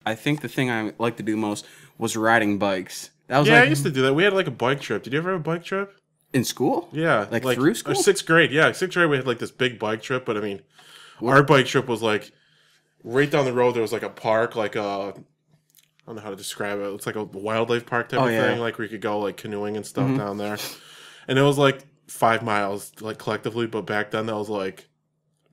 I think the thing I like to do most was riding bikes. That was Yeah, I like used to do that. We had like a bike trip. Did you ever have a bike trip? in school. Yeah, Like through school. Sixth grade. Yeah, sixth grade we had like this big bike trip. But I mean, What? our bike trip was like right down the road. There was like a park, like a I don't know how to describe it. It's like a wildlife park type of thing, like where you could go like canoeing and stuff down there. And it was like 5 miles, like collectively. But back then that was like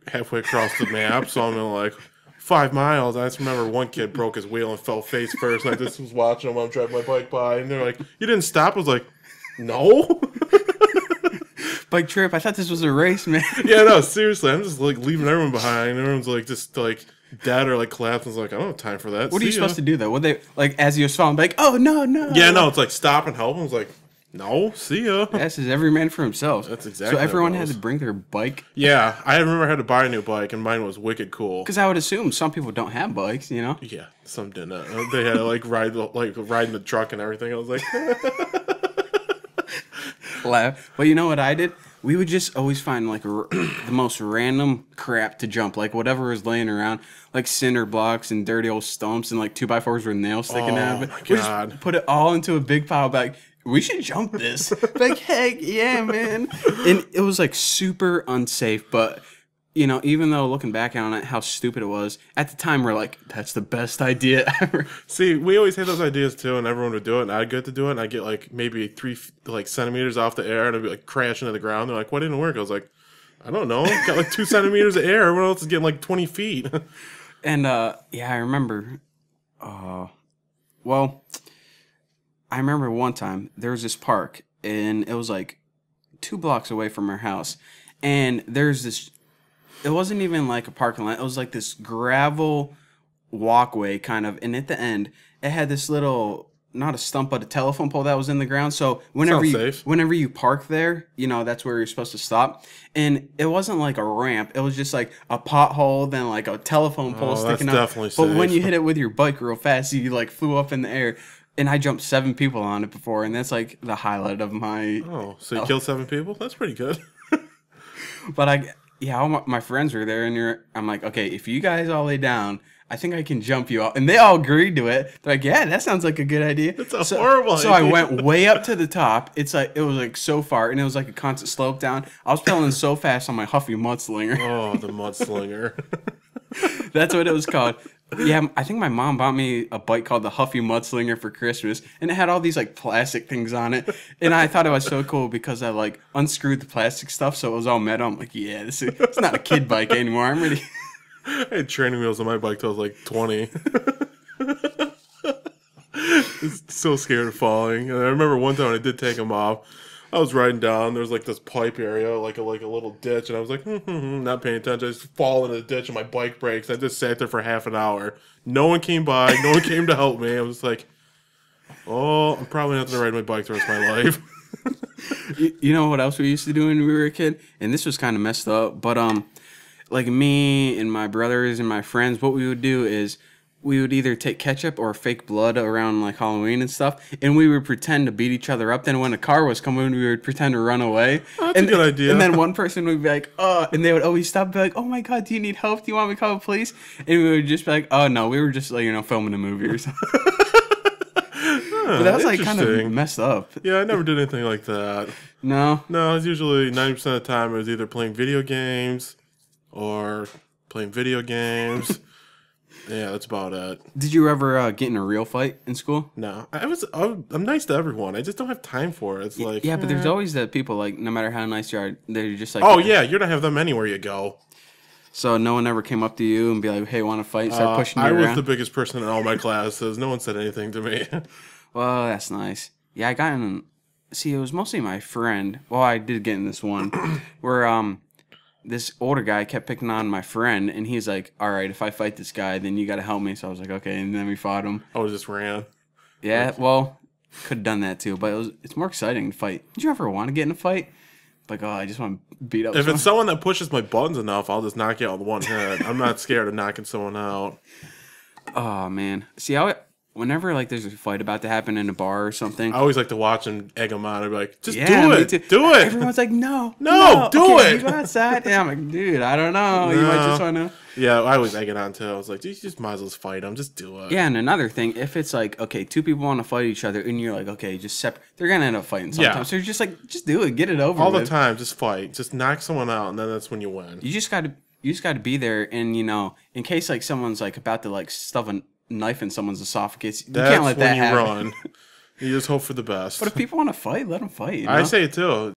halfway across the map. So I'm like 5 miles. I just remember one kid broke his wheel and fell face first. And I just was watching him while I'm driving my bike by, and they're like, "You didn't stop?" I was like, "No." Bike trip. I thought this was a race, man. Yeah, no, seriously. I'm just like leaving everyone behind. Everyone's like just like dead or like collapsed. I was like, I don't have time for that. What are you supposed to do though? What they like as you was falling? Like, oh no, no. Yeah, no, it's like stop and help. I was like, no, see ya. This is every man for himself. That's exactly. So everyone had to bring their bike. Yeah, I remember I had to buy a new bike, and mine was wicked cool. Because I would assume some people don't have bikes, you know. Yeah, some didn't. They had to like ride in the truck and everything. I was like, Laugh. But you know what I did? We would just always find like the most random crap to jump, like whatever was laying around, like cinder blocks and dirty old stumps and like 2x4s with nails sticking out of it. Oh my We God. just put it all into a big pile. Like we should jump this. Like heck yeah, man! And it was like super unsafe, but you know, even though looking back on it, how stupid it was at the time, we're like, that's the best idea ever. see, we always had those ideas too, and everyone would do it, and I'd get to do it, and I'd get like maybe 3 centimeters off the air, and I'd be like crashing to the ground. They're like, "What didn't work?" I was like, "I don't know. Got like 2 centimeters of air. Everyone else is getting like 20 feet." And yeah, I remember. Well, I remember one time there was this park, and it was like 2 blocks away from our house, and there's this. It wasn't even like a parking lot. It was like this gravel walkway kind of, and at the end, it had this little, not a stump, but a telephone pole that was in the ground. So whenever you park there, you know, that's where you're supposed to stop. And it wasn't like a ramp. It was just like a pothole, then like a telephone pole sticking that's up. definitely But when safe. you hit it with your bike real fast, you like flew up in the air. And I jumped 7 people on it before, and that's like the highlight of my. Oh, so you killed 7 people? That's pretty good. But yeah, all my friends were there, and I'm like, okay, if you guys all lay down, I think I can jump you out. And they all agreed to it. They're like, yeah, that sounds like a good idea. That's a horrible So I idea. went way up to the top. It was like so far, and it was like a constant slope down. I was pedaling so fast on my Huffy Mudslinger. Oh, the mudslinger. That's what it was called. Yeah, I think my mom bought me a bike called the Huffy Mudslinger for Christmas, and it had all these like plastic things on it, and I thought it was so cool because I like unscrewed the plastic stuff, so it was all metal. I'm like, yeah, it's not a kid bike anymore. I'm ready. I had training wheels on my bike till I was like 20. I was so scared of falling. And I remember one time when I did take them off, I was riding down. There was like this pipe area, like a little ditch, and I was like, not paying attention. I just fall into the ditch, and my bike breaks. I just sat there for half an hour. No one came by. No one came to help me. I was like, oh, I'm probably not going to ride my bike the rest of my life. You know what else we used to do when we were a kid? And this was kind of messed up, but like me and my brothers and my friends, what we would do is we would either take ketchup or fake blood around like Halloween and stuff, and we would pretend to beat each other up. Then when a car was coming, we would pretend to run away. That's a good idea. And then one person would be like, "Oh," and they would always stop and be like, "Oh my God, do you need help? Do you want me to call the police?" And we would just be like, "Oh no, we were just like filming a movie or something." But that was like kind of messed up. Yeah, I never did anything like that. No, it was usually 90% of the time I was either playing video games or playing video games. Yeah, that's about it. Did you ever get in a real fight in school? No, I'm nice to everyone. I just don't have time for it. It's like yeah, but there's always that people like no matter how nice you are, they're just like oh yeah, you're gonna have them anywhere you go. So no one ever came up to you and be like, "Hey, want to fight?" Start pushing you I around. was the biggest person in all my classes. No one said anything to me. Well, that's nice. Yeah, I got in. See, it was mostly my friend. Well, I did get in this one where this older guy kept picking on my friend, and he's like, "All right, if I fight this guy, then you got to help me." So I was like, "Okay," and then we fought him. I just ran. Yeah, well, could have done that too, but it's more exciting to fight. Did you ever want to get in a fight? Like, oh, I just want to beat up. If it's someone that pushes my buttons enough, I'll just knock you out with one hit. I'm not scared of knocking someone out. Oh man, see, whenever like there's a fight about to happen in a bar or something, I always like to watch them egg them on. I'd be like, just yeah, do it. Do it. Everyone's like, no, do okay, it. You go outside. And I'm like, dude, I don't know. You might just want to. Yeah, I always egg it on too. I was like, you just might as well fight them. Just do it. Yeah, and another thing, if it's like, okay, two people want to fight each other, and you're like, okay, just separate, they're gonna end up fighting sometimes. Yeah. So you're just like, just do it, get it over all with. the time. Just fight. Just knock someone out, and then that's when you win. You just gotta be there, and in case like someone's like about to like stuff a knife in someone's esophagus, you can't let that happen. Run. You just hope for the best. But if people want to fight, let them fight. I say it too.